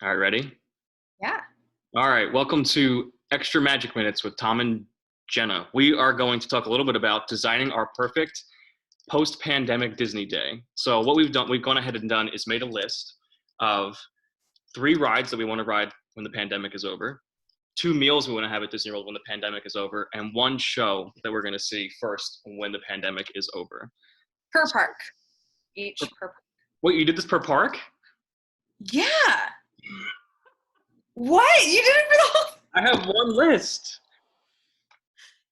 All right, ready? Yeah. All right, welcome to Extra Magic Minutes with Tom and Jenna. We are going to talk a little bit about designing our perfect post-pandemic Disney day. So what we've gone ahead and done is made a list of 3 rides that we want to ride when the pandemic is over, 2 meals we want to have at Disney World when the pandemic is over, and 1 show that we're going to see first when the pandemic is over. Per park. Each per park. Wait, you did this per park? Yeah. What? You did it for the whole. I have one list.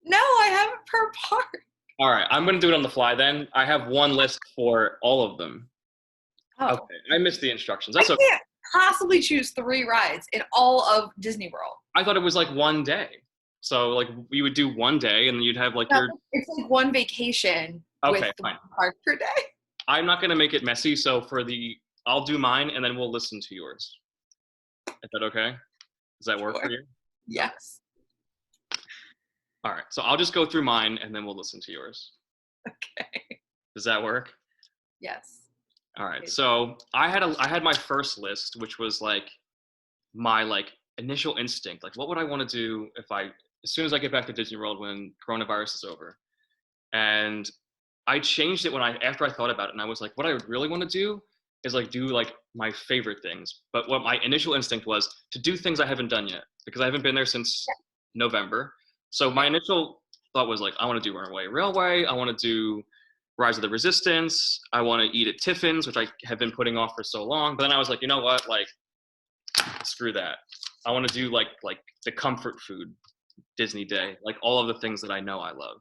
No, I have it per park. All right, I'm going to do it on the fly then. I have one list for all of them. Oh. Okay, I missed the instructions. I That's okay. can't possibly choose 3 rides in all of Disney World. I thought it was like one day. So like we would do one day and then you'd have like No, your it's like one vacation okay, with fine. 1 park per day. I'm not gonna make it messy, so I'll do mine and then we'll listen to yours. Is that okay? Does that work for you? Yes. All right. So I'll just go through mine and then we'll listen to yours. Okay. Does that work? Yes. All right. So I had my first list, which was like my initial instinct. Like what would I want to do as soon as I get back to Disney World when coronavirus is over? And I changed it after I thought about it, and I was like, what I would really want to do is do my favorite things. But what my initial instinct was to do things I haven't done yet because I haven't been there since November. So my initial thought was I want to do Runaway Railway. I want to do Rise of the Resistance. I want to eat at Tiffin's, which I have been putting off for so long. But then I was like, you know what? Screw that. I want to do the comfort food Disney day, all of the things that I know I love.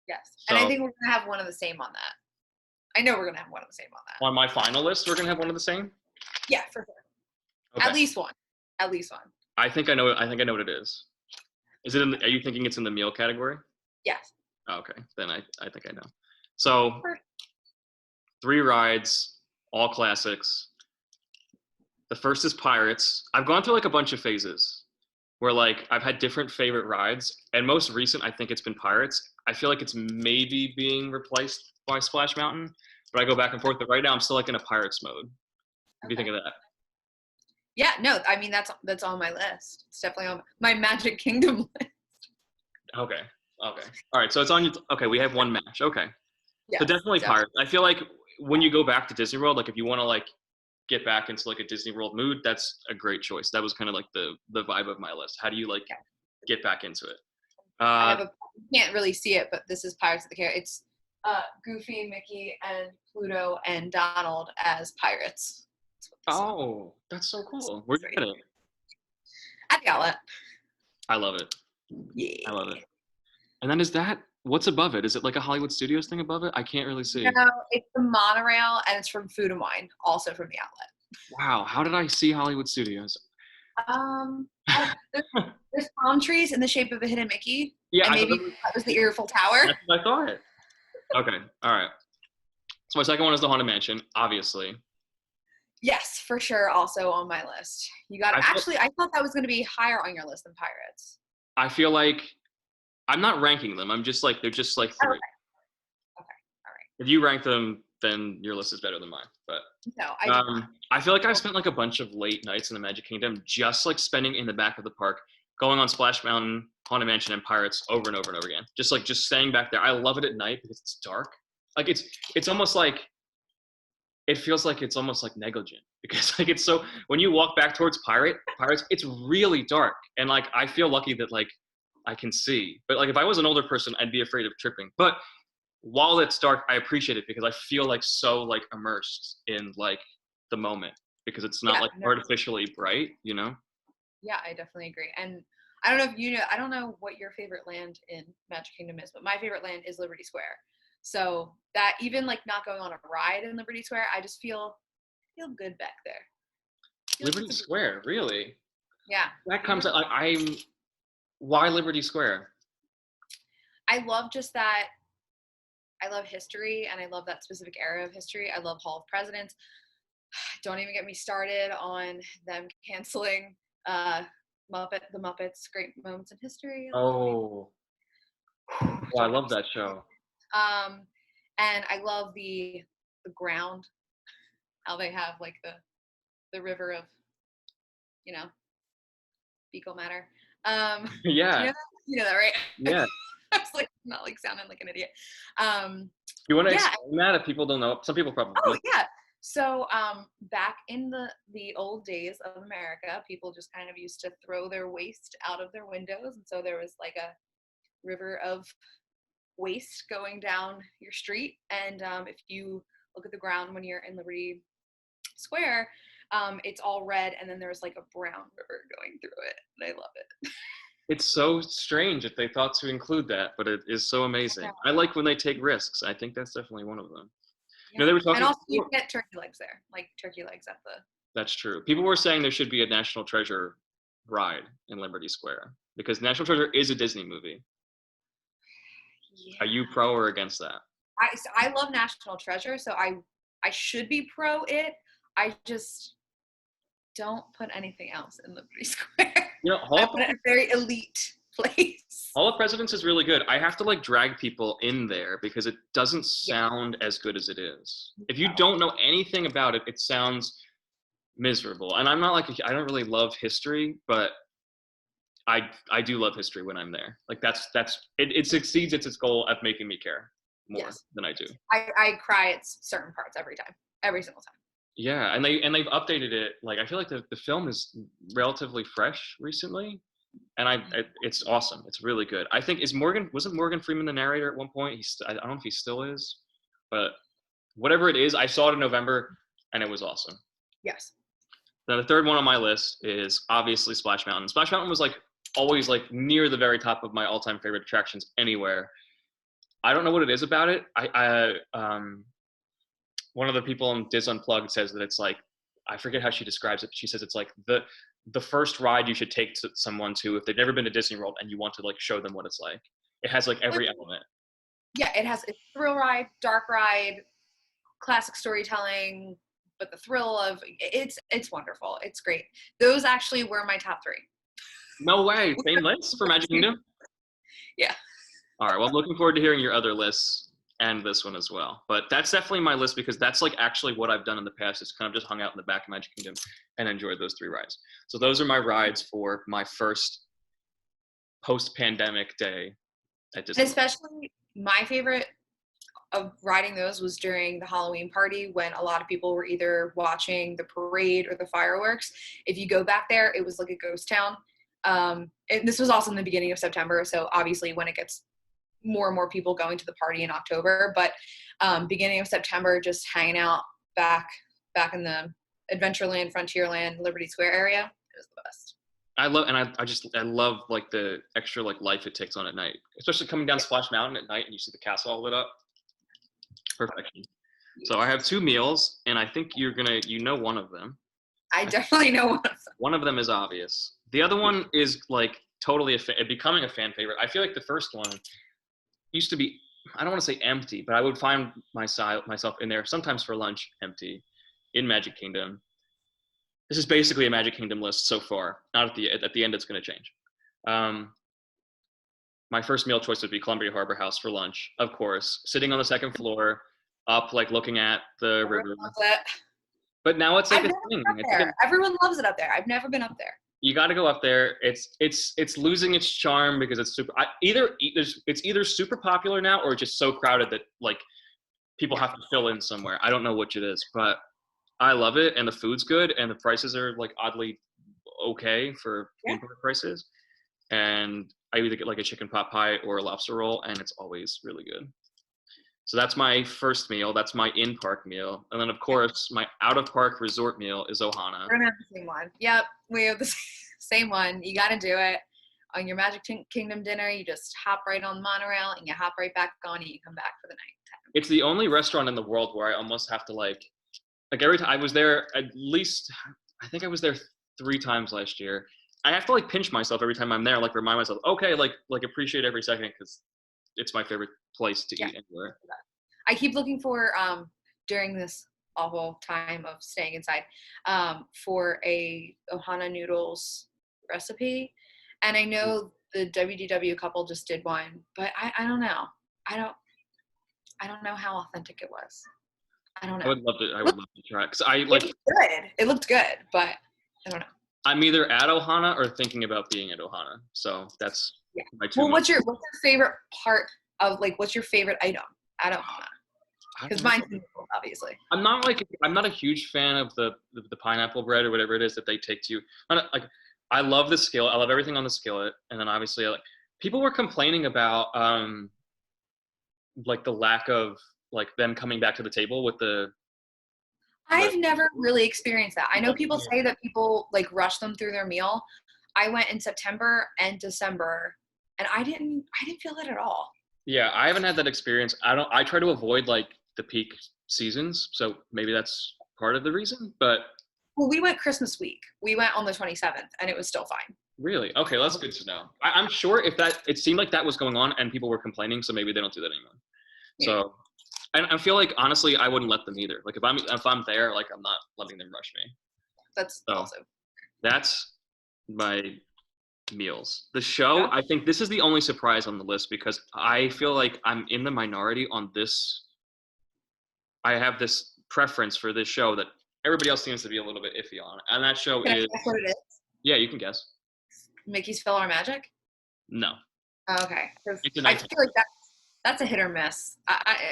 Yes. So, and I think we're going to have one of the same on that. I know we're going to have one of the same on that. On my final list, we're going to have one of the same? Yeah, for sure. Okay. At least one. I think I know what it is. Are you thinking it's in the meal category? Yes. Oh, okay. Then I think I know. So 3 rides, all classics. The first is Pirates. I've gone through a bunch of phases where I've had different favorite rides, and most recent I think it's been Pirates. I feel like it's maybe being replaced by Splash Mountain, but I go back and forth. But right now I'm still in a Pirates mode. What do you think of that? Yeah, no, I mean that's on my list. It's definitely on my Magic Kingdom list. Okay. All right. So it's on. Okay, we have one match. Okay. Yes, so definitely Pirates. I feel like when you go back to Disney World, if you want to get back into a Disney World mood, that's a great choice. That was kind of the vibe of my list. How do you get back into it? You can't really see it, but this is Pirates of the Caribbean. It's Goofy, Mickey, and Pluto and Donald as pirates. Oh, that's so cool. Where'd you get it? At the outlet. I love it. Yeah. I love it. And then what's above it? Is it a Hollywood Studios thing above it? I can't really see. No, it's the monorail, and it's from Food and Wine, also from the outlet. Wow, how did I see Hollywood Studios? There's palm trees in the shape of a hidden Mickey. Yeah, and maybe that was the Earful Tower. That's what I thought. Okay, all right. So my second one is the Haunted Mansion, obviously. Yes, for sure. Also on my list. I thought that was going to be higher on your list than Pirates. I feel like I'm not ranking them. I'm just they're just 3. Okay. All right. If you rank them, then your list is better than mine. But no, I feel like I've spent a bunch of late nights in the Magic Kingdom just spending in the back of the park, going on Splash Mountain, Haunted Mansion, and Pirates over and over and over again. Just staying back there. I love it at night because it's dark. It's almost it feels it's almost negligent because it's so when you walk back towards Pirates, it's really dark. And I feel lucky that I can see. But if I was an older person, I'd be afraid of tripping. But while it's dark, I appreciate it because I feel so immersed in the moment because it's not artificially bright, you know? Yeah, I definitely agree. And I don't know if I don't know what your favorite land in Magic Kingdom is, but my favorite land is Liberty Square. So that even not going on a ride in Liberty Square, I just feel good back there. Liberty Square, really? Yeah. That comes why Liberty Square? I love just that. I love history and I love that specific era of history. I love Hall of Presidents. Don't even get me started on them canceling the Muppets Great Moments in History. Oh, I love that show. And I love the ground, how they have the river of you know, fecal matter. Do you Yeah, know that? You know that, right? yeah. I was like, not like sounding like an idiot. You want to Yeah. explain that if people don't know? Some people probably Oh, don't. yeah. So back in the old days of America, people just kind of used to throw their waste out of their windows, and so there was like a river of waste going down your street. And if you look at the ground when you're in Liberty Square, it's all red, and then there's like a brown river going through it. And I love it. It's so strange if they thought to include that, but it is so I amazing. know. I like when they take risks. I think that's definitely one of them. You know, Yeah. they were And talking also you before. get turkey legs there, like turkey legs at the. That's true. People were saying there should be a National Treasure ride in Liberty Square because National Treasure is a Disney movie. Are Yeah. you pro or against that? I love National Treasure, so I should be pro it. I just don't put anything else in Liberty Square. You know, I want a very elite place. Hall of Presidents is really good. I have to like drag people in there because it doesn't Yeah. sound as good as it is. If you No. don't know anything about it, it sounds miserable. And I'm not like I don't really love history, but I do love history when I'm there. Like it succeeds at its goal of making me care more Yes. than I do. I cry at certain parts every time, every single time. Yeah, and they've updated it. Like I feel like the film is relatively fresh recently, and it's awesome. It's really good. I think wasn't Morgan Freeman the narrator at one point? I don't know if he still is, but whatever it is, I saw it in November, and it was awesome. Yes. Now the third one on my list is obviously Splash Mountain. Splash Mountain was like always like near the very top of my all-time favorite attractions anywhere. I don't know what it is about it. One of the people on Diz Unplugged says that it's like, I forget how she describes it, but she says it's like the first ride you should take someone to if they've never been to Disney World and you want to like show them what it's like. It has like every element. Yeah, it has a thrill ride, dark ride, classic storytelling, but the thrill of it's wonderful. It's great. Those actually were my top three. No way. Same list for Magic Kingdom? Yeah. All right. Well, I'm looking forward to hearing your other lists and this one as well. But that's definitely my list because that's like actually what I've done in the past is kind of just hung out in the back of Magic Kingdom and enjoyed those three rides. So those are my rides for my first post-pandemic day at Disney. Especially my favorite of riding those was during the Halloween party when a lot of people were either watching the parade or the fireworks. If you go back there, it was like a ghost town. And this was also in the beginning of September, so obviously when it gets more and more people going to the party in October, but beginning of September, just hanging out back in the Adventureland, Frontierland, Liberty Square area, it was the best. I love like the extra like life it takes on at night, especially coming down Splash Mountain at night and you see the castle all lit up. Perfection. So I have two meals, and I think you know one of them. I definitely know one of them. One of them is obvious. The other one is like totally becoming a fan favorite. I feel like the first one used to be, I don't want to say empty, but I would find myself in there sometimes for lunch empty in Magic Kingdom. This is basically a Magic Kingdom list so far. Not at the end, it's going to change. My first meal choice would be Columbia Harbor House for lunch, of course, sitting on the second floor, up like looking at the river. But now it's like I've a never thing. been up there. Everyone loves it up there. I've never been up there. You got to go up there. It's losing its charm because it's it's either super popular now or just so crowded that like people have to fill in somewhere. I don't know which it is, but I love it and the food's good and the prices are like oddly okay for in-park prices. And I either get like a chicken pot pie or a lobster roll, and it's always really good. So that's my first meal. That's my in-park meal. And then, of course, my out-of-park resort meal is Ohana. We're going to have the same one. Yep, we have the same one. You got to do it. On your Magic Kingdom dinner, you just hop right on the monorail, and you hop right back on, and you come back for the night. It's the only restaurant in the world where I almost have to, like every time I was there, at least, I think I was there 3 times last year. I have to, like, pinch myself every time I'm there, like, remind myself, okay, like appreciate every second because it's my favorite place to eat anywhere. I keep looking for during this awful time of staying inside for a Ohana noodles recipe, and I know the WDW couple just did one, but I don't know. I don't know how authentic it was. I don't know. I would love to try it because I like. It looked good. It looked good, but I don't know. I'm either at Ohana or thinking about being at Ohana. So that's my two. Well, what's your favorite part of what's your favorite item at Ohana? Because mine's noodles, obviously. I'm not a huge fan of the pineapple bread or whatever it is that they take to you. I love the skillet. I love everything on the skillet. And then obviously people were complaining about the lack of them coming back to the table with the. I've never really experienced that. I know people say that people rush them through their meal. I went in September and December, and I didn't feel it at all. Yeah, I haven't had that experience. I try to avoid the peak seasons, so maybe that's part of the reason. But well, we went Christmas week. We went on the 27th, and it was still fine. Really? Okay, that's good to know. I'm sure it seemed like that was going on, and people were complaining, so maybe they don't do that anymore. Yeah. So, and I feel like honestly, I wouldn't let them either. If I'm there, I'm not letting them rush me. That's awesome. That's my meals. The show, I think this is the only surprise on the list because I feel like I'm in the minority on this. I have this preference for this show that everybody else seems to be a little bit iffy on, and that show Can I guess what it is? Yeah, you can guess. Mickey's PhilharMagic? No. Oh, okay. I feel like that's a hit or miss.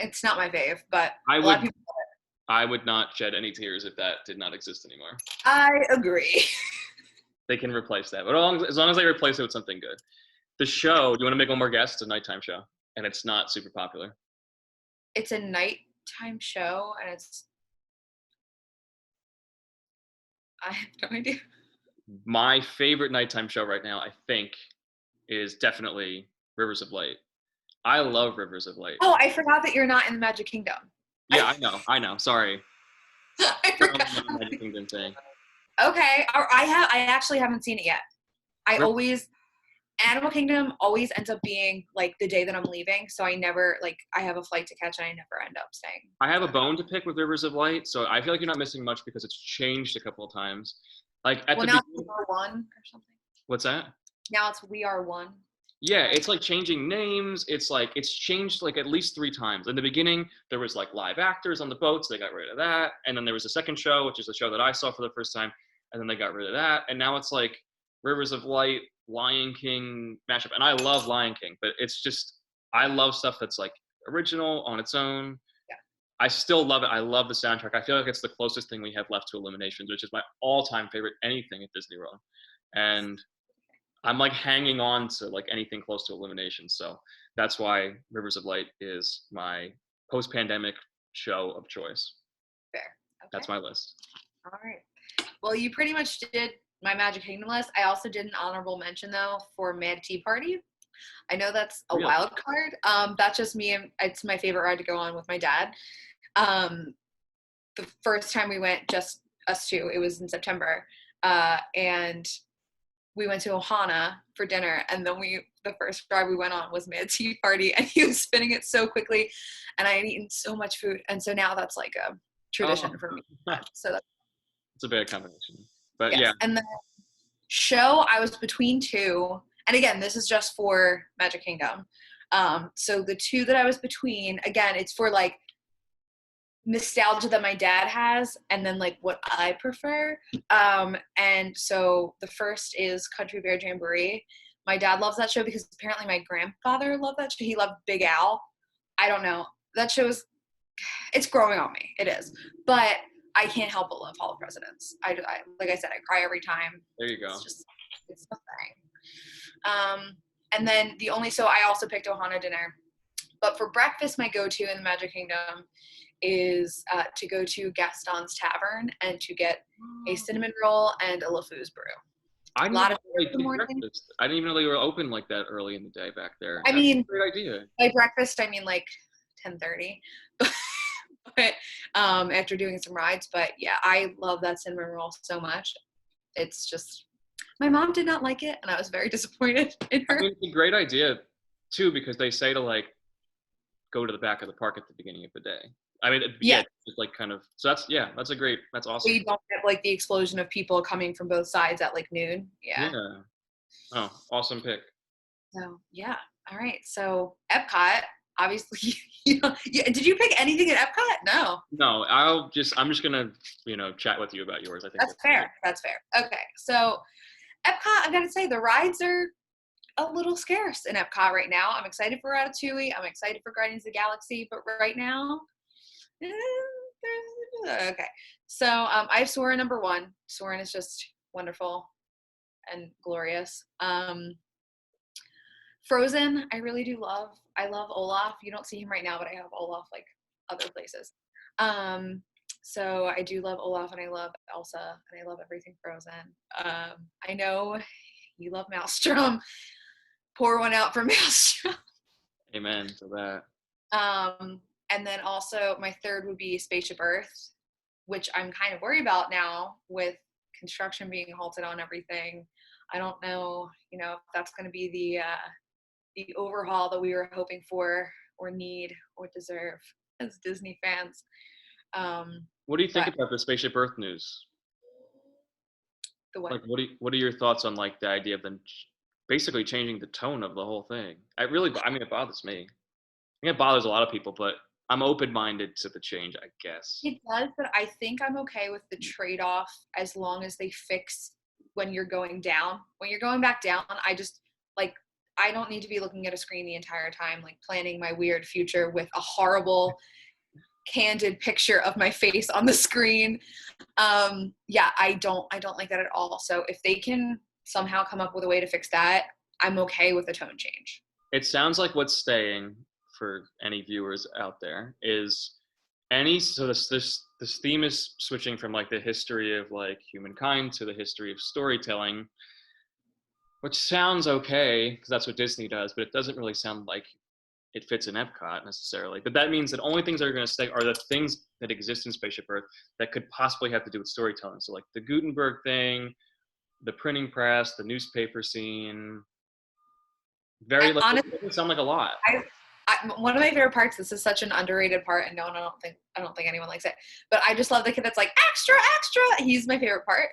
It's not my fave, but a lot of people love it. I would not shed any tears if that did not exist anymore. I agree. They can replace that, but as long as they replace it with something good. The show, do you want to make one more guess? It's a nighttime show, and it's not super popular. It's a nighttime show, and I have no idea. My favorite nighttime show right now, I think, is definitely Rivers of Light. I love Rivers of Light. Oh, I forgot that you're not in the Magic Kingdom. Yeah, I know. Sorry. I forgot. Magic Kingdom thing. Okay, I actually haven't seen it yet. Animal Kingdom always ends up being the day that I'm leaving, so I never I have a flight to catch and I never end up staying. I have a bone to pick with Rivers of Light, so I feel like you're not missing much because it's changed a couple of times. Now it's We Are One or something. What's that? Now it's We Are One. Yeah, it's changing names. It's changed at least 3 times. In the beginning, there was live actors on the boats. They got rid of that, and then there was a second show, which is the show that I saw for the first time, and then they got rid of that, and now it's Rivers of Light, Lion King mashup, and I love Lion King, but it's just I love stuff that's original on its own. Yeah. I still love it. I love the soundtrack. I feel like it's the closest thing we have left to Illuminations, which is my all-time favorite anything at Disney World, and I'm hanging on to anything close to Illuminations. So that's why Rivers of Light is my post-pandemic show of choice. Fair. Okay. That's my list. All right. Well, you pretty much did my Magic Kingdom list. I also did an honorable mention though for Mad Tea Party. I know that's a wild card. That's just me, and it's my favorite ride to go on with my dad. The first time we went, just us two, it was in September, and we went to Ohana for dinner, and then the first ride we went on was Mad Tea Party, and he was spinning it so quickly, and I had eaten so much food, and so now that's a tradition for me. So it's a bad combination. But yes. Yeah. And the show, I was between 2. And again, this is just for Magic Kingdom. So the 2 that I was between, again, it's for nostalgia that my dad has and then what I prefer. And so the first is Country Bear Jamboree. My dad loves that show because apparently my grandfather loved that show. He loved Big Al. I don't know. That show's, it's growing on me. It is. But I can't help but love Hall of Presidents. I like I said, I cry every time. There you go. It's the thing. And then I also picked Ohana dinner. But for breakfast, my go-to in the Magic Kingdom is to go to Gaston's Tavern and to get a cinnamon roll and a LeFou's brew. I didn't even know they were open that early in the day back there. I mean, great idea. By breakfast, I mean 10:30. But after doing some rides, but yeah, I love that cinnamon roll so much. It's just, my mom did not like it, and I was very disappointed in her. I mean, it's a great idea too, because they say to go to the back of the park at the beginning of the day. I mean, yeah, it's so that's awesome. So you don't have the explosion of people coming from both sides at noon. Yeah. Oh, awesome pick. So yeah. All right. So Epcot, obviously, did you pick anything at Epcot? No. No, I'm just gonna, chat with you about yours. I think That's fair. That's fair. Okay. So Epcot, I gotta say, the rides are a little scarce in Epcot right now. I'm excited for Ratatouille. I'm excited for Guardians of the Galaxy, but right now, okay. So I have Soarin' number 1. Soarin' is just wonderful and glorious. Frozen, I really do love. I love Olaf. You don't see him right now, but I have Olaf like other places. So I do love Olaf, and I love Elsa, and I love everything Frozen. I know you love Maelstrom. Pour one out for Maelstrom. Amen to that. And then also my third would be Spaceship Earth, which I'm kind of worried about now with construction being halted on everything. I don't know, if that's going to be the overhaul that we were hoping for or need or deserve as Disney fans. What do you think about the Spaceship Earth news? The what? Like, what are your thoughts on like the idea of them basically changing the tone of the whole thing? It bothers me. I think it bothers a lot of people, but I'm open-minded to the change, I guess. It does, but I think I'm okay with the trade-off as long as they fix when you're going down. When you're going back down, I don't need to be looking at a screen the entire time, like planning my weird future with a horrible, candid picture of my face on the screen. I don't like that at all. So if they can somehow come up with a way to fix that, I'm okay with the tone change. It sounds like what's staying for any viewers out there is this theme is switching from like the history of like humankind to the history of storytelling, which sounds okay because that's what Disney does, but it doesn't really sound like it fits in Epcot necessarily. But that means that only things that are going to stay are the things that exist in Spaceship Earth that could possibly have to do with storytelling. So like the Gutenberg thing, the printing press, the newspaper scene. It doesn't sound like a lot. One of my favorite parts, this is such an underrated part, and I don't think anyone likes it, but I just love the kid that's like, extra, extra. He's my favorite part.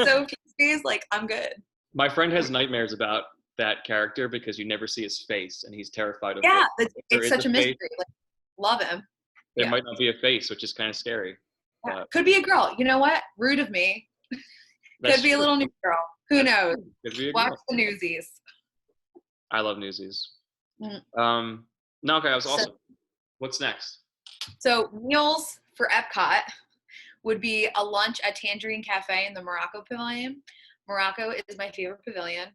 So he's like, I'm good. My friend has nightmares about that character because you never see his face, and he's terrified of it's such a mystery. Like, love him. There might not be a face, which is kind of scary. Yeah. Could be a girl. You know what? Rude of me. Could be a little new girl. Who knows? Watch the Newsies. I love Newsies. No, okay, that was awesome. What's next? So meals for Epcot would be a lunch at Tangerine Cafe in the Morocco Pavilion. Morocco is my favorite pavilion.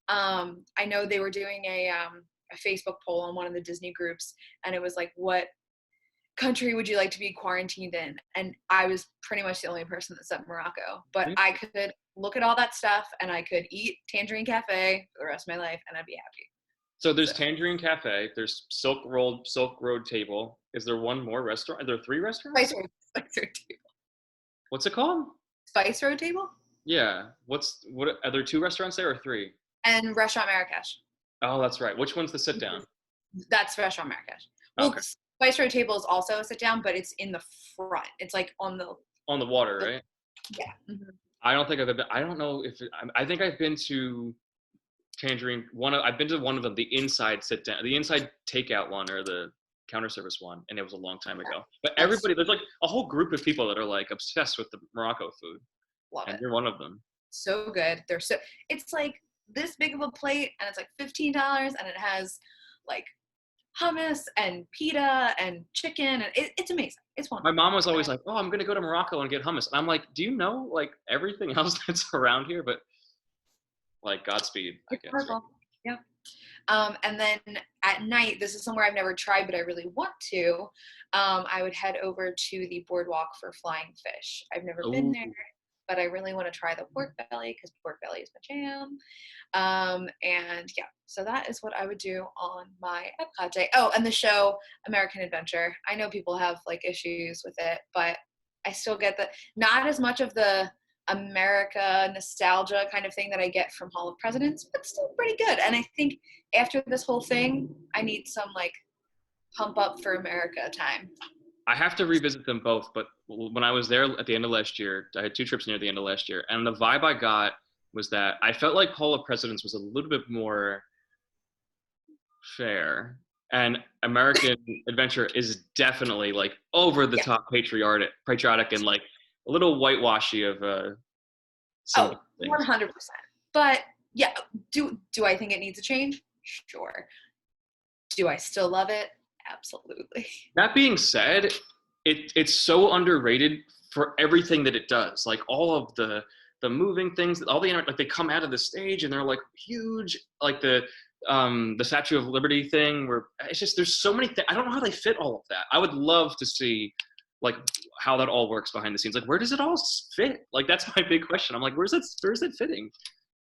I know they were doing a Facebook poll on one of the Disney groups, and it was like, what country would you like to be quarantined in? And I was pretty much the only person that said Morocco. But I could look at all that stuff, and I could eat Tangerine Cafe for the rest of my life, and I'd be happy. So there's Tangerine Cafe. There's Silk Road Table. Is there one more restaurant? Are there 3 restaurants? Spice Road Table. What's it called? Spice Road Table? Yeah. What are there 2 restaurants there or 3? And Restaurant Marrakesh. Oh, that's right. Which one's the sit down? That's Restaurant Marrakesh. Well, okay. Spice Road Table is also a sit down, but it's in the front. It's like on the water, right? Yeah. Mm-hmm. I don't think I've been. I don't know if I think I've been to Tangerine. I've been to one of them, the inside sit down, the inside takeout one, or the counter service one, and it was a long time ago. But there's like a whole group of people that are like obsessed with the Morocco food. Love it. You're one of them. So good. It's like this big of a plate, and it's like $15, and it has like hummus and pita and chicken, and it's amazing. It's wonderful. My mom was always like, "Oh, I'm gonna go to Morocco and get hummus." And I'm like, "Do you know like everything else that's around here?" But like, Godspeed, I guess. Wonderful. Yeah. And then at night, this is somewhere I've never tried, but I really want to. I would head over to the boardwalk for flying fish. I've never been there, but I really want to try the pork belly because pork belly is my jam. And yeah, so that is what I would do on my Epcot day. Oh, and the show American Adventure. I know people have like issues with it, but I still get not as much of the America nostalgia kind of thing that I get from Hall of Presidents, but still pretty good. And I think after this whole thing, I need some like pump up for America time. I have to revisit them both, but when I was there at the end of last year, I had 2 trips near the end of last year, and the vibe I got was that I felt like Hall of Presidents was a little bit more fair, And American Adventure is definitely like over the Yeah. top patriotic and like a little whitewashy of some Oh, things. 100%. But yeah, do I think it needs a change? Sure. Do I still love it? Absolutely. That being said, it's so underrated for everything that it does. Like all of the moving things, all the like they come out of the stage and they're like huge, like the Statue of Liberty thing. Where it's just there's so many things. I don't know how they fit all of that. I would love to see like how that all works behind the scenes. Like where does it all fit? Like that's my big question. I'm like, where's it fitting?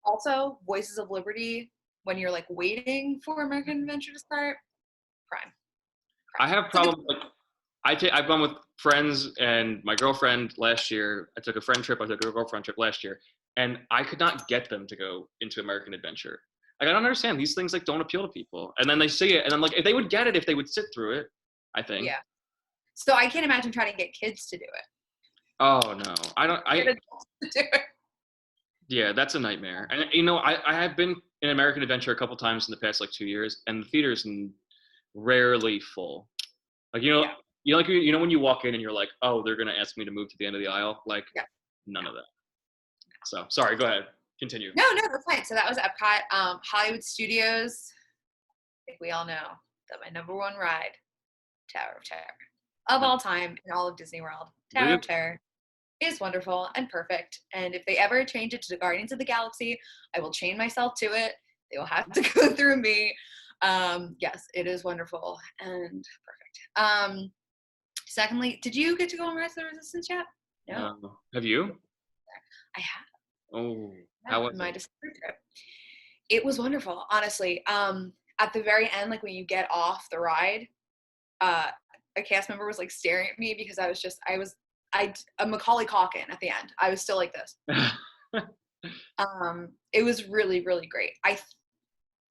Also, Voices of Liberty, when you're like waiting for American Adventure to start, prime. I have It's like problems. Like I've gone with friends and my girlfriend last year. I took a friend trip. I took a girlfriend trip last year, and I could not get them to go into American Adventure. Like I don't understand these things. Like don't appeal to people, and then they see it, and I'm like, if they would get it, if they would sit through it, I think. yeah. So I can't imagine trying to get kids to do it. Oh no, I don't. Get adults to do it. Yeah, that's a nightmare. And I have been in American Adventure a couple times in the past like 2 years, and the theater's rarely full. Like Yeah. when you walk in and you're like, oh, they're gonna ask me to move to the end of the aisle. Like Yeah. none of that. So sorry, go ahead, continue. No, that's fine. So that was Epcot. Hollywood Studios. I think we all know that my number one ride, Tower of Terror, of all time in all of Disney World. Tower of Terror is wonderful and perfect. And if they ever change it to the Guardians of the Galaxy, I will chain myself to it. They will have to go through me. Yes, it is wonderful and perfect. Secondly, did you get to go on Rise of the Resistance yet? No. Have you? I have. Oh, how was my it? December trip. It was wonderful, honestly. At the very end, like when you get off the ride, a cast member was like staring at me because a Macaulay Culkin at the end. I was still like this. It was really, really great.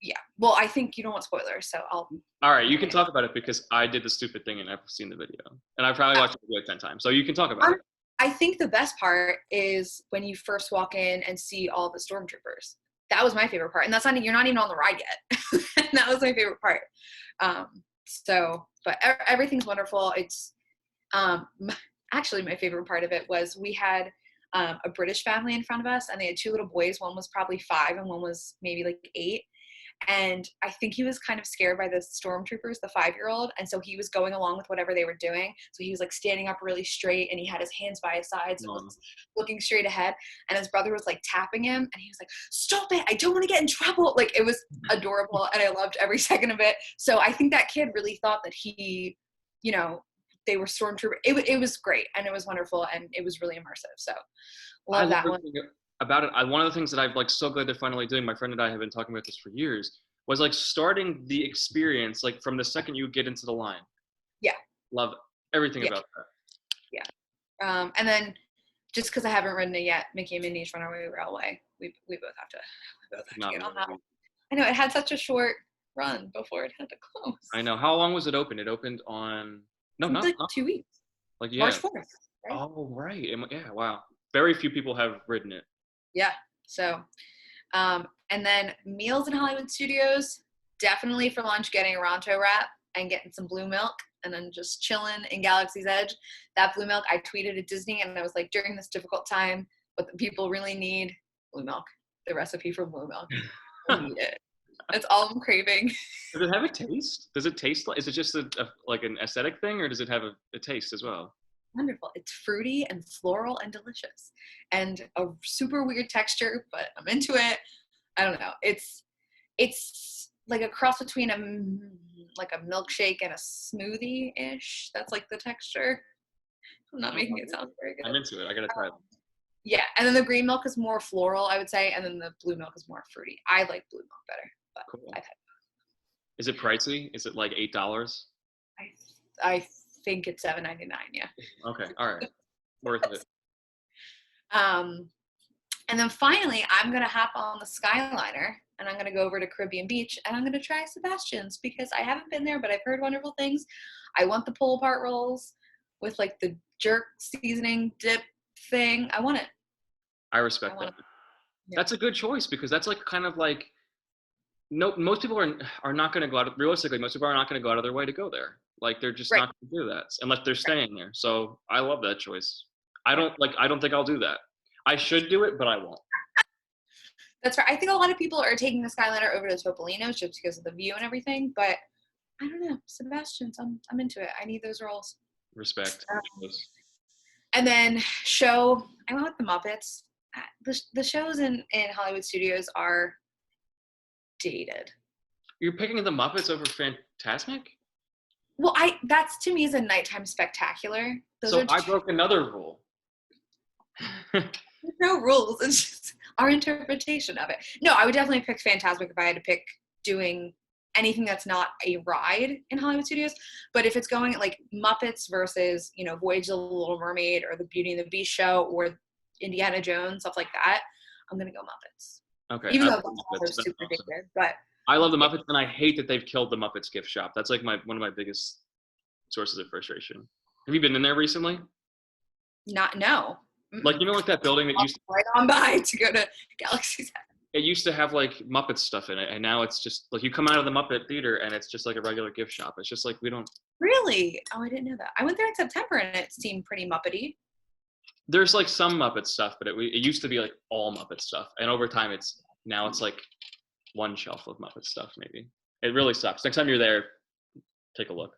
Yeah. Well, I think you don't want spoilers, so I'll. All right, you can talk about it because I did the stupid thing and I've seen the video, and I probably watched it like 10 times. So you can talk about it. I think the best part is when you first walk in and see all the stormtroopers. That was my favorite part, and you're not even on the ride yet. That was my favorite part. But everything's wonderful. It's actually my favorite part of it was we had a British family in front of us, and they had two little boys. One was probably 5, and one was maybe like 8. And I think he was kind of scared by the stormtroopers, the 5-year-old. And so he was going along with whatever they were doing. So he was like standing up really straight and he had his hands by his sides and was looking straight ahead. And his brother was like tapping him and he was like, stop it. I don't want to get in trouble. Like it was adorable and I loved every second of it. So I think that kid really thought that they were stormtrooper. It was great and it was wonderful and it was really immersive. So love that one. About it, one of the things that I've like so glad they're finally doing, my friend and I have been talking about this for years, was like starting the experience like from the second you get into the line. Yeah. Love everything about that. Yeah. And then just because I haven't ridden it yet, Mickey and Minnie's Runaway Railway. We both have to get on that one. I know it had such a short run before it had to close. I know. How long was it open? It opened on not 2 weeks. Like yeah. March 4th. Right? Oh right. Yeah. Wow. Very few people have ridden it. Yeah. So, and then meals in Hollywood Studios, definitely for lunch, getting a Ronto wrap and getting some blue milk and then just chilling in Galaxy's Edge. That blue milk, I tweeted at Disney and I was like, during this difficult time, what the people really need, blue milk, the recipe for blue milk. I need it. That's all I'm craving. Does it have a taste? Does it taste like, is it just like an aesthetic thing or does it have a taste as well? Wonderful. It's fruity and floral and delicious and a super weird texture, but I'm into it. I don't know. It's like a cross between a milkshake and a smoothie-ish. That's like the texture. I'm not making it sound very good. I'm into it. I gotta try it. Yeah, and then the green milk is more floral, I would say, and then the blue milk is more fruity. I like blue milk better, but cool. I've had. Is it pricey? Is it like $8? I think it's $7.99. Yeah. Okay. All right. Worth it. And then finally, I'm gonna hop on the Skyliner and I'm gonna go over to Caribbean Beach and I'm gonna try Sebastian's because I haven't been there, but I've heard wonderful things. I want the pull apart rolls with like the jerk seasoning dip thing. I want it. I respect that. Yeah. That's a good choice because that's like kind of like no, most people are not going to go out. Realistically, most people are not going to go out of their way to go there. Like they're just Right. not going to do that unless they're Right. staying there. So I love that choice. Right. I don't think I'll do that. I should do it, but I won't. That's right. I think a lot of people are taking the Skyliner over to Topolino's just because of the view and everything. But I don't know, Sebastian's. I'm into it. I need those roles. Respect. And then show. I went with the Muppets. The shows in Hollywood studios are dated. You're picking the Muppets over Fantasmic? Well, that's to me is a nighttime spectacular. So I broke another rule. There's no rules. It's just our interpretation of it. No, I would definitely pick Fantasmic if I had to pick doing anything that's not a ride in Hollywood studios. But if it's going like Muppets versus, Voyage of the Little Mermaid or the Beauty and the Beast show or Indiana Jones, stuff like that, I'm going to go Muppets. Okay. Even though Muppets are super dated, but I love the Muppets, and I hate that they've killed the Muppets gift shop. That's like one of my biggest sources of frustration. Have you been in there recently? No. Like, like that building that used to right on by to go to Galaxy's Edge. It used to have like Muppet stuff in it, and now it's just like you come out of the Muppet Theater and it's just like a regular gift shop. It's just like we don't. Really? Oh, I didn't know that. I went there in September and it seemed pretty Muppety. There's like some Muppet stuff, but it used to be like all Muppet stuff, and over time it's like one shelf of Muppet stuff. Maybe it really sucks. Next time you're there, take a look.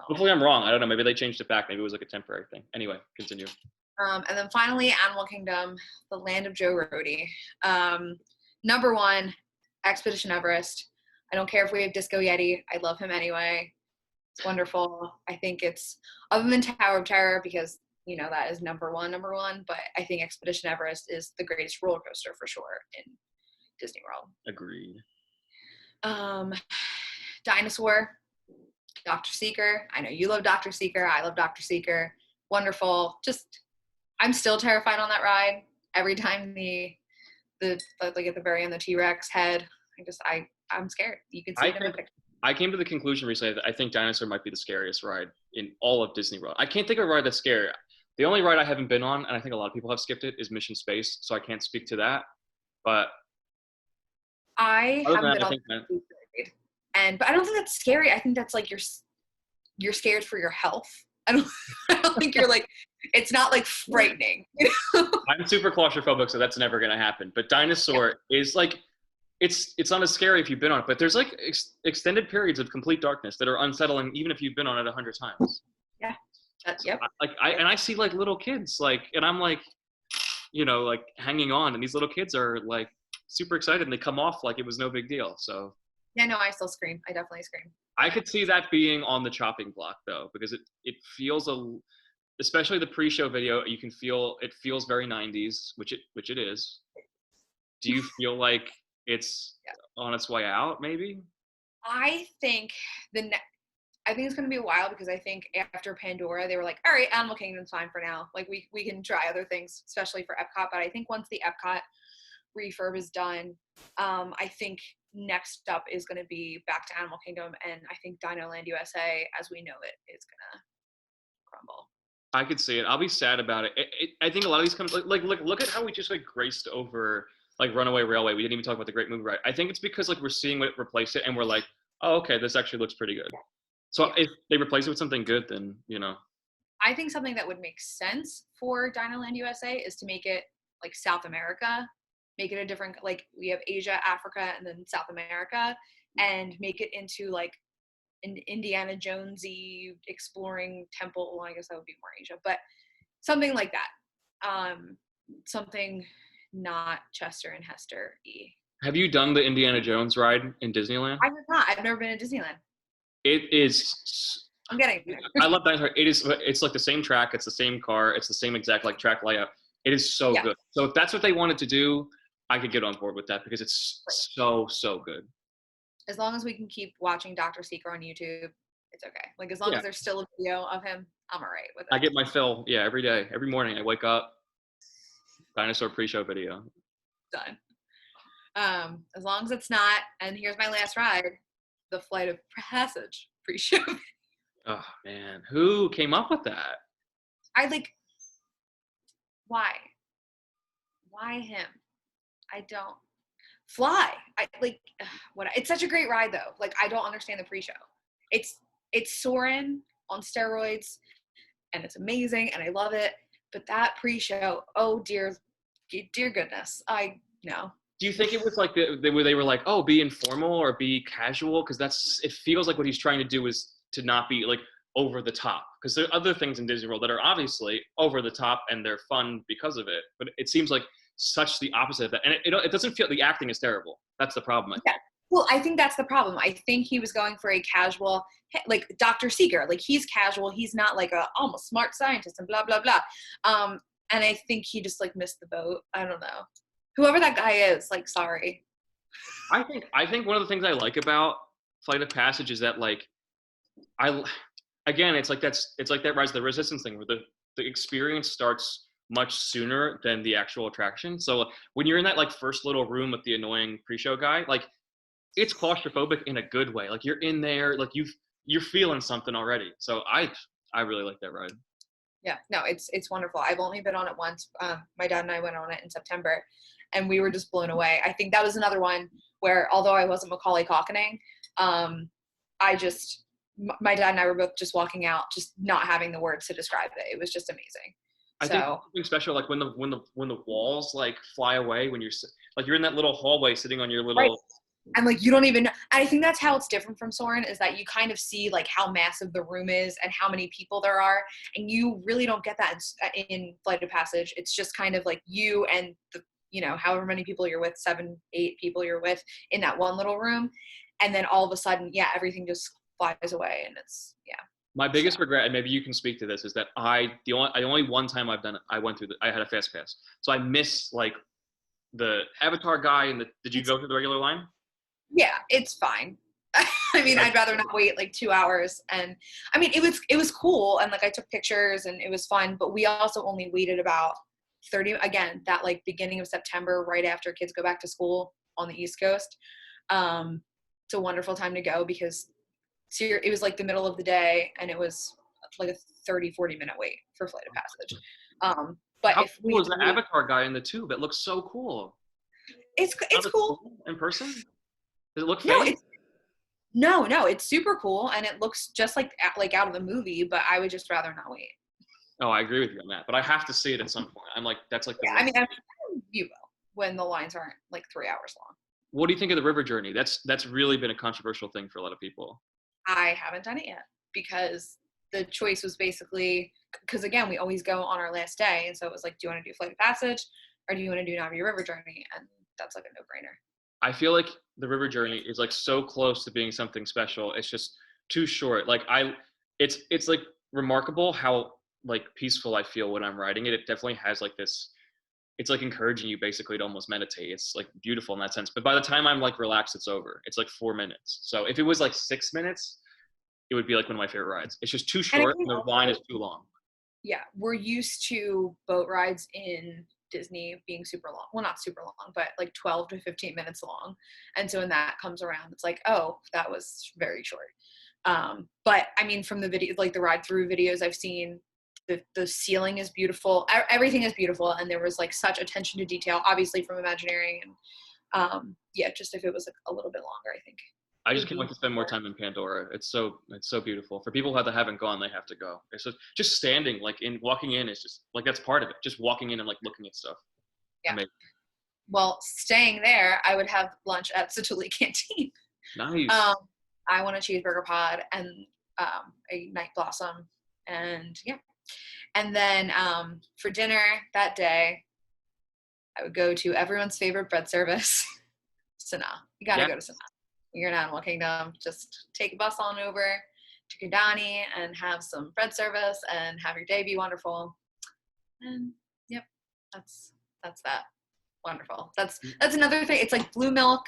Hopefully I'm wrong. I don't know. Maybe they changed it back. Maybe it was like a temporary thing. Anyway, continue. And then finally, Animal Kingdom, the land of Joe Rohde. Number one, Expedition Everest. I don't care if we have Disco Yeti. I love him anyway. It's wonderful. I think it's, other than Tower of Terror, because, that is number one, but I think Expedition Everest is the greatest roller coaster for sure in Disney World. Agreed. Dinosaur, Dr. Seeker. I know you love Dr. Seeker. I love Dr. Seeker. Wonderful. I'm still terrified on that ride. Every time the like at the very end, the T-Rex head, I'm scared. You can see it in the picture. I came to the conclusion recently that I think Dinosaur might be the scariest ride in all of Disney World. I can't think of a ride that's scary. The only ride I haven't been on, and I think a lot of people have skipped it, is Mission Space, so I can't speak to that. But I haven't been on but I don't think that's scary. I think that's like you're scared for your health. I don't think you're like, it's not like frightening. I'm super claustrophobic, so that's never going to happen. But Dinosaur is like, it's not as scary if you've been on it, but there's like extended periods of complete darkness that are unsettling, even if you've been on it 100 times. Yeah. Yep. I see like little kids, and I'm like, like hanging on, and these little kids are like super excited, and they come off like it was no big deal. So. Yeah, no, I still scream. I definitely scream. I could see that being on the chopping block though, because it feels especially the pre-show video, you can feel it feels very 90s, which it is. Do you feel like it's on its way out? Maybe. I think it's going to be a while, because I think after Pandora, they were like, all right, Animal Kingdom's fine for now. Like we can try other things, especially for Epcot. But I think once the Epcot refurb is done, I think next up is going to be back to Animal Kingdom, and I think Dinoland USA, as we know it, is going to crumble. I could see it. I'll be sad about it. I think a lot of these come like look at how we just like graced over like Runaway Railway. We didn't even talk about the Great Movie Ride. I think it's because like we're seeing what replace it, and we're like, oh, okay, this actually looks pretty good. So if they replace it with something good, then I think something that would make sense for Dinoland USA is to make it like South America. Make it a different, like we have Asia, Africa, and then South America, and make it into like an Indiana Jonesy exploring temple. Well, I guess that would be more Asia, but something like that. Something not Chester and Hester-y. Have you done the Indiana Jones ride in Disneyland? I have not. I've never been to Disneyland. It is. I'm getting there. I love Dinosaur. It's like the same track. It's the same car. It's the same exact like track layout. It is so good. So if that's what they wanted to do, I could get on board with that, because it's so good. As long as we can keep watching Dr. Seeker on YouTube, it's okay. Like as long as there's still a video of him, I'm all right with it. I get my fill, every day. Every morning I wake up, Dinosaur pre-show video. Done. As long as it's not, and here's my last ride, the Flight of Passage pre-show. Oh man, who came up with that? Why him? I don't. fly. I like what it's such a great ride though. Like I don't understand the pre-show. It's Soarin' on steroids and it's amazing and I love it. But that pre-show, oh dear goodness, I no. Do you think it was like where they were like, oh, be informal or be casual? Because it feels like what he's trying to do is to not be like over the top. Because there are other things in Disney World that are obviously over the top and they're fun because of it. But it seems like such the opposite of that. And it doesn't feel, the acting is terrible. That's the problem. Yeah. Well, I think that's the problem. I think he was going for a casual, like Dr. Seeger, like he's casual. He's not like I'm a smart scientist and blah, blah, blah. And I think he just like missed the boat. I don't know. Whoever that guy is, like, sorry. I think one of the things I like about Flight of Passage is that like it's like that Rise of the Resistance thing where the experience starts much sooner than the actual attraction. So when you're in that like first little room with the annoying pre-show guy, like it's claustrophobic in a good way. Like you're in there, like you're feeling something already. So I really like that ride. Yeah, no, it's wonderful. I've only been on it once. My dad and I went on it in September, and we were just blown away. I think that was another one where, although I wasn't Macaulay Culkining, my dad and I were both just walking out, just not having the words to describe it. It was just amazing. I think something special, like when the walls like fly away, when you're like you're in that little hallway sitting on your little. Right. And like you don't even I think that's how it's different from Soarin', is that you kind of see like how massive the room is and how many people there are, and you really don't get that in Flight of Passage. It's just kind of like you and the however many people you're with, 7, 8 people you're with in that one little room, and then all of a sudden, yeah, everything just flies away, and it's My biggest regret, and maybe you can speak to this, is that the only one time I've done it, I went through I had a fast pass, so I missed like the Avatar guy and did you go through the regular line? Yeah, it's fine. I mean, I'd rather not wait like 2 hours. And I mean, it was cool. And like I took pictures and it was fun, but we also only waited about 30, again, that like beginning of September, right after kids go back to school on the East Coast. It's a wonderful time to go because it was like the middle of the day and it was like a 30-40 minute wait for Flight of Passage. But how cool is the Avatar guy in the tube? It looks so cool. It's cool. In person? Does it look fake? No, it's super cool, and it looks just like out of the movie, but I would just rather not wait. Oh, I agree with you on that, but I have to see it at some point. I'm like, that's like I mean, you will, when the lines aren't like 3 hours long. What do you think of the river journey? That's really been a controversial thing for a lot of people. I haven't done it yet because the choice was basically, because again, we always go on our last day, and so it was like, do you want to do Flight of Passage, or do you want to do Navi River Journey? And that's like a no-brainer. I feel like the river journey is like so close to being something special. It's just too short. Like it's like remarkable how like peaceful I feel when I'm riding it. It definitely has like this, it's like encouraging you basically to almost meditate. It's like beautiful in that sense. But by the time I'm like relaxed, it's over. It's like 4 minutes. So if it was like 6 minutes, it would be like one of my favorite rides. It's just too short and the line is too long. Yeah, we're used to boat rides in Disney being super long. Well, not super long, but like 12 to 15 minutes long. And so when that comes around, it's like, oh, that was very short. But I mean, from the video, like the ride through videos I've seen, the ceiling is beautiful. Everything is beautiful. And there was like such attention to detail, obviously from Imagineering. And just if it was a little bit longer, I think. I just can't wait to spend more time in Pandora. It's so beautiful. For people that haven't gone, they have to go. It's just standing, like walking in is just like, that's part of it. Just walking in and like looking at stuff. Yeah. Amazing. Well, staying there, I would have lunch at Satuli Canteen. Nice. I want a cheeseburger pod and a night blossom, and yeah. And then for dinner that day, I would go to everyone's favorite bread service, Sanaa. You gotta go to Sanaa. You're in Animal Kingdom, just take a bus on over to Kidani and have some bread service and have your day be wonderful. And yep, that's that. Wonderful. That's another thing. It's like blue milk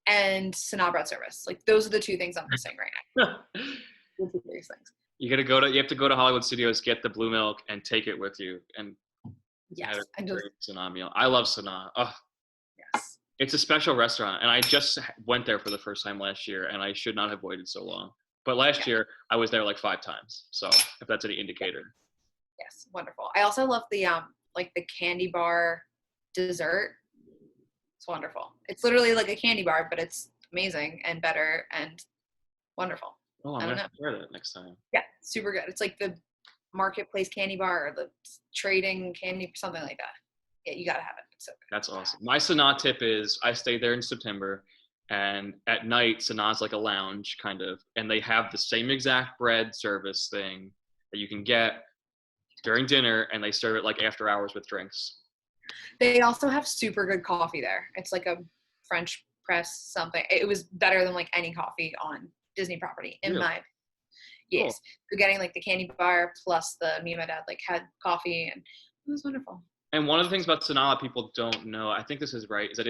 and Sanaa bread service. Like those are the two things I'm missing right now. Those are these things. You have to go to Hollywood Studios, get the blue milk, and take it with you. And yes, and just Sanaa meal. I love Sanaa. Oh. Yes. It's a special restaurant, and I just went there for the first time last year, and I should not have waited so long. But last year, I was there like 5 times. So if that's any indicator. Yes, wonderful. I also love the the candy bar dessert. It's wonderful. It's literally like a candy bar, but it's amazing and better and wonderful. Oh, I'm gonna have to try that next time. Yeah, super good. It's like the marketplace candy bar or the trading candy, something like that. Yeah, you gotta have it. It's so good. That's awesome. My Sanaa tip is I stayed there in September, and at night Sanaa's like a lounge kind of, and they have the same exact bread service thing that you can get during dinner, and they serve it like after hours with drinks. They also have super good coffee there. It's like a French press something. It was better than like any coffee on Disney property, in my yes. Cool. You're getting like the candy bar plus me and my dad like had coffee, and it was wonderful. And one of the things about Sanaa people don't know, I think this is right, is that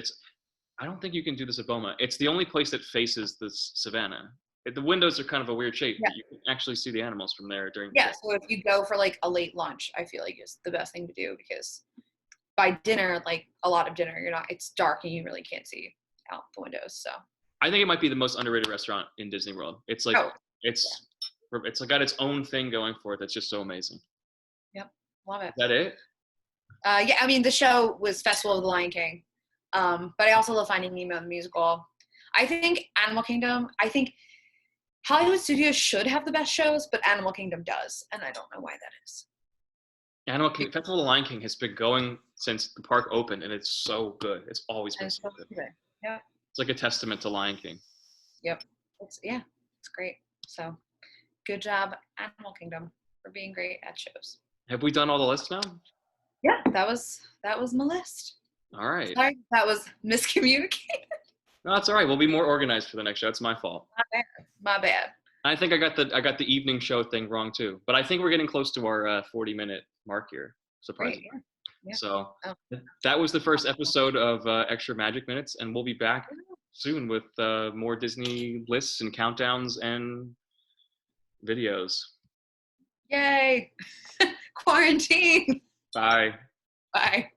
I don't think you can do this at Boma. It's the only place that faces the savannah. The windows are kind of a weird shape, but you can actually see the animals from there during the day. So if you go for like a late lunch, I feel like is the best thing to do, because by dinner, like a lot of dinner, it's dark and you really can't see out the windows. So I think it might be the most underrated restaurant in Disney World. It's like it's got its own thing going for it that's just so amazing. Yep, love it. Is that it? Yeah, I mean the show was Festival of the Lion King, but I also love Finding Nemo the musical. I think Animal Kingdom. I think Hollywood Studios should have the best shows, but Animal Kingdom does, and I don't know why that is. Festival of the Lion King has been going since the park opened, and it's so good. It's always been so good. Yeah. It's like a testament to Lion King. Yep. It's great. So, good job, Animal Kingdom, for being great at shows. Have we done all the lists now? Yeah, that was my list. All right. Sorry, that was miscommunicated. No, that's all right. We'll be more organized for the next show. It's my fault. My bad. I think I got the evening show thing wrong too, but I think we're getting close to our 40-minute mark here. Surprisingly. Great, yeah. So that was the first episode of Extra Magic Minutes, and we'll be back soon with more Disney lists and countdowns and videos. Yay! Quarantine. Bye. Bye.